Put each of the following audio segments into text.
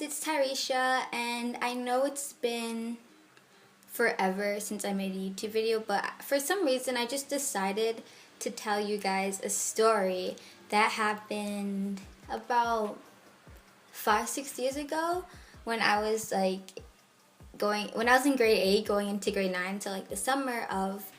it's Tarisha, and I know it's been forever since I made a YouTube video, but for some reason I just decided to tell you guys a story that happened about 5-6 years ago when I was when I was in grade 8 going into grade 9, so like the summer of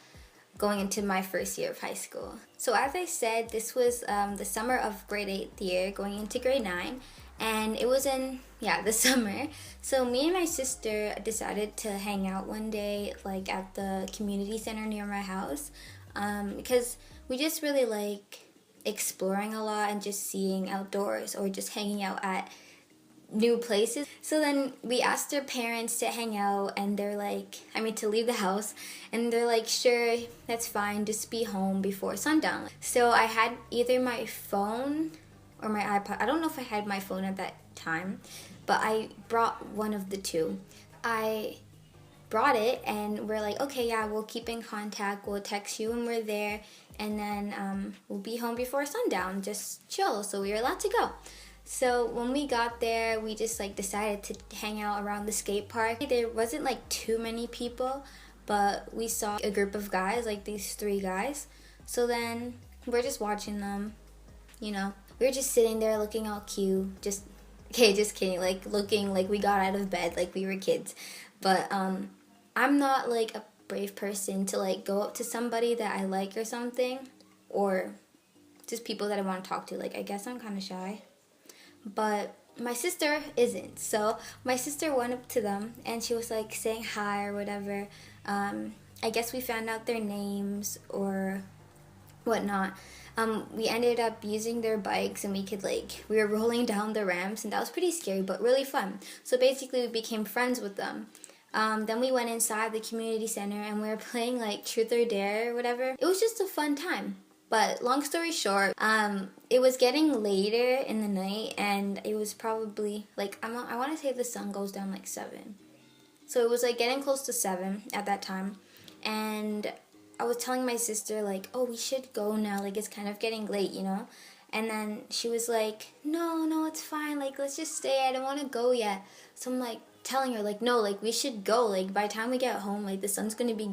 going into my first year of high school. So as I said, this was the summer of grade 8th year going into grade 9, and it was in the summer. So me and my sister decided to hang out one day like at the community center near my house, because we just really like exploring a lot and just seeing outdoors or just hanging out at new places. So then we asked their parents to hang out, and they're like, to leave the house, and they're like, sure, that's fine, just be home before sundown. So I had either my phone or my iPod. I don't know if I had my phone at that time, but I brought one of the two. I brought it, and we're like, okay, yeah, we'll keep in contact, we'll text you when we're there, and then we'll be home before sundown, just chill. So we were allowed to go. So when we got there, we just decided to hang out around the skate park. There wasn't too many people, but we saw a group of guys, these 3 guys. So then we're just watching them, We were just sitting there looking all cute, just kidding, looking like we got out of bed like we were kids. But I'm not a brave person to go up to somebody that I like or something, or just people that I want to talk to. I guess I'm kind of shy. But my sister isn't. So my sister went up to them, and she was saying hi or whatever. I guess we found out their names or whatnot. We ended up using their bikes, and we were rolling down the ramps, and that was pretty scary but really fun. So basically we became friends with them. Then we went inside the community center, and we were playing Truth or Dare or whatever. It was just a fun time. But long story short, it was getting later in the night, and it was probably I want to say the sun goes down 7. So it was getting close to 7 at that time, and I was telling my sister oh, we should go now, it's kind of getting late, And then she was like, no, it's fine, let's just stay, I don't want to go yet. So I'm telling her no, we should go, by the time we get home, the sun's gonna be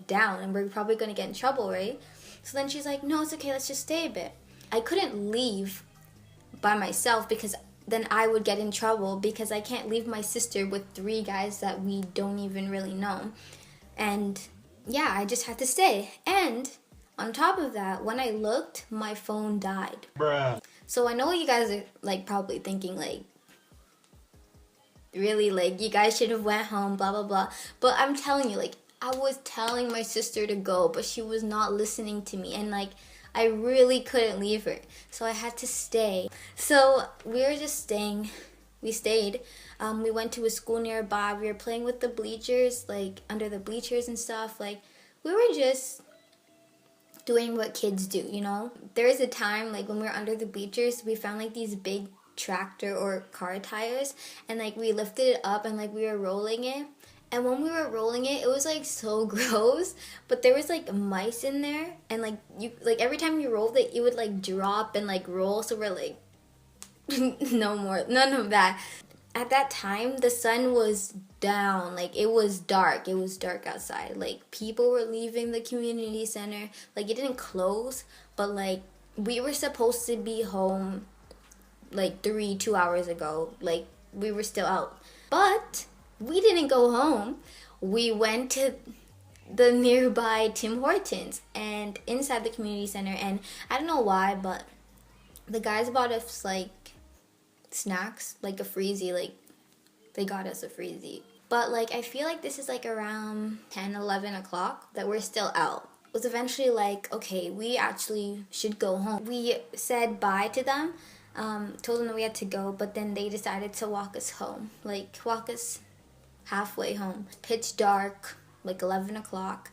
down, and we're probably gonna get in trouble, right? So then she's like, no, it's okay, let's just stay a bit. I couldn't leave by myself because then I would get in trouble, because I can't leave my sister with 3 guys that we don't even really know. And yeah, I just had to stay. And on top of that, when I looked, my phone died. Bruh. So I know you guys are probably thinking really you guys should have went home, blah blah blah. But I'm telling you, I was telling my sister to go, but she was not listening to me, and I really couldn't leave her, so I had to stay. So we were just staying. We stayed. We went to a school nearby. We were playing with the bleachers, under the bleachers and stuff. We were just doing what kids do, There was a time when we were under the bleachers, we found these big tractor or car tires, and we lifted it up, and we were rolling it. And when we were rolling it, it was so gross, but there was mice in there, and you every time you rolled it, it would drop and roll. So we're no more, none of that. At that time, the sun was down, it was dark outside. People were leaving the community center. It didn't close, but we were supposed to be home 2 hours ago. We were still out, but we didn't go home. We went to the nearby Tim Hortons and inside the community center, and I don't know why, but the guys bought us snacks, a freezie, they got us a freezie. But I feel this is around 10-11 o'clock that we're still out. It was eventually okay, we actually should go home. We said bye to them, told them that we had to go, but then they decided to walk us home, walk us halfway home. Pitch dark, 11 o'clock.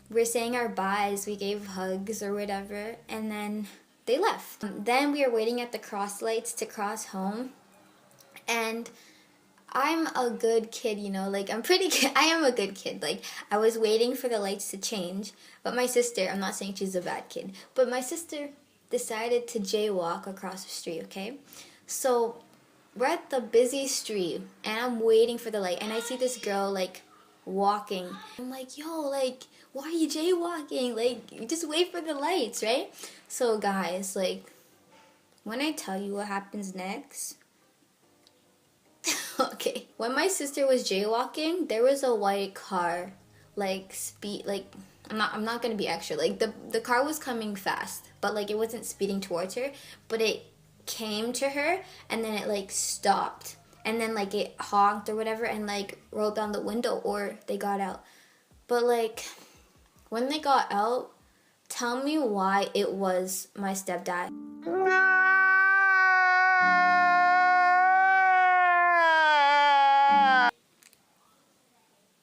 We're saying our byes, we gave hugs or whatever, and then they left. Then we were waiting at the cross lights to cross home, and I'm a good kid, I'm pretty good. I am a good kid. I was waiting for the lights to change, but my sister, I'm not saying she's a bad kid, but my sister decided to jaywalk across the street, okay? So we're at the busy street and I'm waiting for the light and I see this girl like walking. I'm like, yo, like, why are you jaywalking? Like, you just wait for the lights, right? So guys, like, when I tell you what happens next, okay. When my sister was jaywalking, there was a white car, like I'm not gonna be extra. Like the car was coming fast, but like it wasn't speeding towards her, but it came to her and then it like stopped. And then like it honked or whatever and like rolled down the window or they got out. But like when they got out, tell me why it was my stepdad.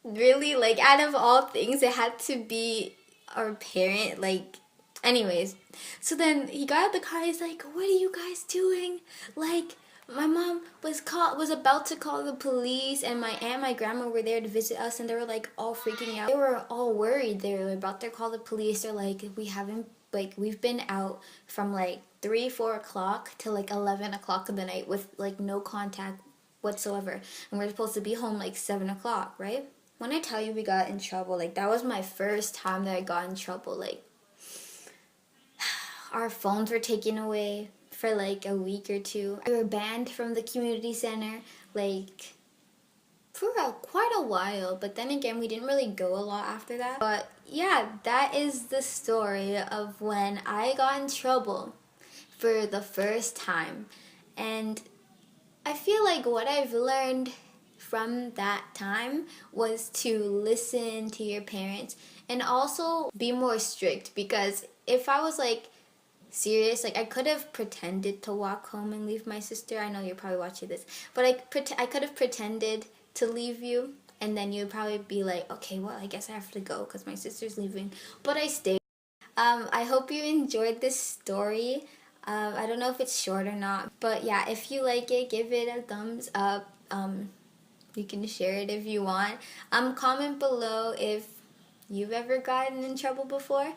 Really, like, out of all things, it had to be our parent. Like, anyways, so then he got out the car. He's like, what are you guys doing? Like, my mom was about to call the police, and my aunt and my grandma were there to visit us, and they were like all freaking out. They were all worried. They were about to call the police. They're like, we've been out from like 3-4 o'clock till like 11 o'clock of the night with like no contact whatsoever, and we're supposed to be home like 7 o'clock, right? When I tell you we got in trouble, like, that was my first time that I got in trouble. Like, our phones were taken away for like a week or two. We were banned from the community center, like, for quite a while. But then again, we didn't really go a lot after that. But yeah, that is the story of when I got in trouble for the first time. And I feel like what I've learned from that time was to listen to your parents and also be more strict, because if I was like serious, like, I could have pretended to walk home and leave my sister. I know you're probably watching this, but I could have pretended to leave you, and then you'd probably be like, okay, well, I guess I have to go because my sister's leaving, but I stayed. I hope you enjoyed this story. I don't know if it's short or not, but yeah, if you like it, give it a thumbs up. You can share it if you want. Comment below if you've ever gotten in trouble before.